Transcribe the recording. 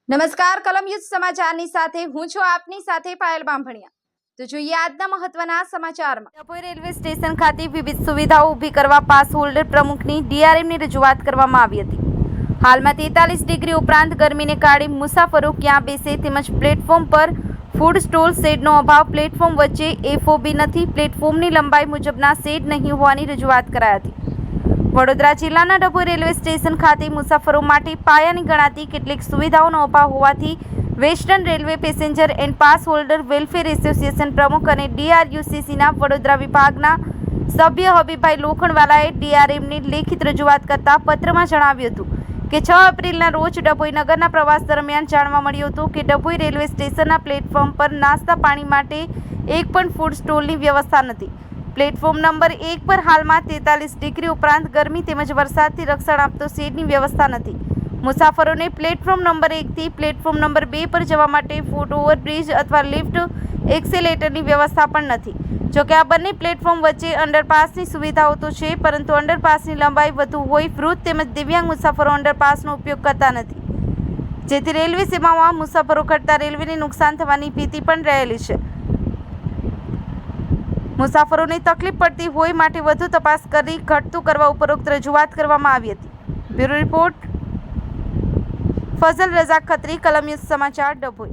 નમસ્કાર, કલમયુદ્ધ સમાચારની સાથે હું છું આપની સાથે પાયલ બામભણિયા। તો જોઈએ આજના મહત્વના સમાચારમાં। ડભોઈ રેલવે સ્ટેશન ખાતે વિવિધ સુવિધાઓ ઊભી કરવા પાસ હોલ્ડર પ્રમુખની ડીઆરએમની રજૂઆત કરવામાં આવી હતી। હાલમાં 43 ડિગ્રી ઉપરાંત ગરમીને કારણે મુસાફરો ક્યાં બેસે તેમજ પ્લેટફોર્મ પર ફૂડ સ્ટોલ શેડનો અભાવ, પ્લેટફોર્મ વચ્ચે એફઓબી નથી, પ્લેટફોર્મની લંબાઈ મુજબના શેડ નહીં હોવાની રજૂઆત કરાઈ હતી। વડોદરા જિલ્લાના ડભોઈ રેલવે સ્ટેશન ખાતે મુસાફરો માટે પાયાની ગણાતી કેટલીક સુવિધાઓનો અભાવ હોવાથી western railway passenger and pass holder welfare association પ્રમુખ અને ડીઆરયુસીસીના વડોદરા વિભાગના સભ્ય હબીબભાઈ લોખંડવાલાએ ડીઆરએમને લેખિત રજૂઆત કરતા પત્રમાં જણાવ્યું હતું કે 6 એપ્રિલના રોજ ડભોઈ નગરના પ્રવાસ દરમિયાન જાણવા મળ્યું હતું કે ડભોઈ રેલવે સ્ટેશનના પ્લેટફોર્મ પર નાસ્તા પાણી માટે એક પણ ફૂડ સ્ટોલની વ્યવસ્થા નથી। પ્લેટફોર્મ નંબર 1 પર હાલમાં 43 ડિગ્રી ઉપરાંત ગરમી તેમજ વરસાદથી રક્ષણ આપતો શેડની વ્યવસ્થા નથી। મુસાફરોને પ્લેટફોર્મ નંબર 1 થી પ્લેટફોર્મ નંબર 2 પર જવા માટે ફૂટ ઓવરબ્રિજ અથવા લિફ્ટ એક્સેલેટરની વ્યવસ્થા પણ નથી। જોકે આ બંને પ્લેટફોર્મ વચ્ચે અંડરપાસની સુવિધાઓ તો છે, પરંતુ અંડરપાસની લંબાઈ વધુ હોય વૃદ્ધ તેમજ દિવ્યાંગ મુસાફરો અંડરપાસનો ઉપયોગ કરતા નથી, જેથી રેલવે સેવામાં મુસાફરો કરતા રેલવેને નુકસાન થવાની ભીતિ પણ રહેલી છે। મુસાફરોને તકલીફ પડતી હોય માટે વધુ તપાસ કરી ઘટતું કરવા ઉપરોક્ત રજૂઆત કરવામાં આવી હતી। બ્યુરો રિપોર્ટ, ફઝલ રઝા ખત્રી, કલમયુદ્ધ સમાચાર, ડભોઈ।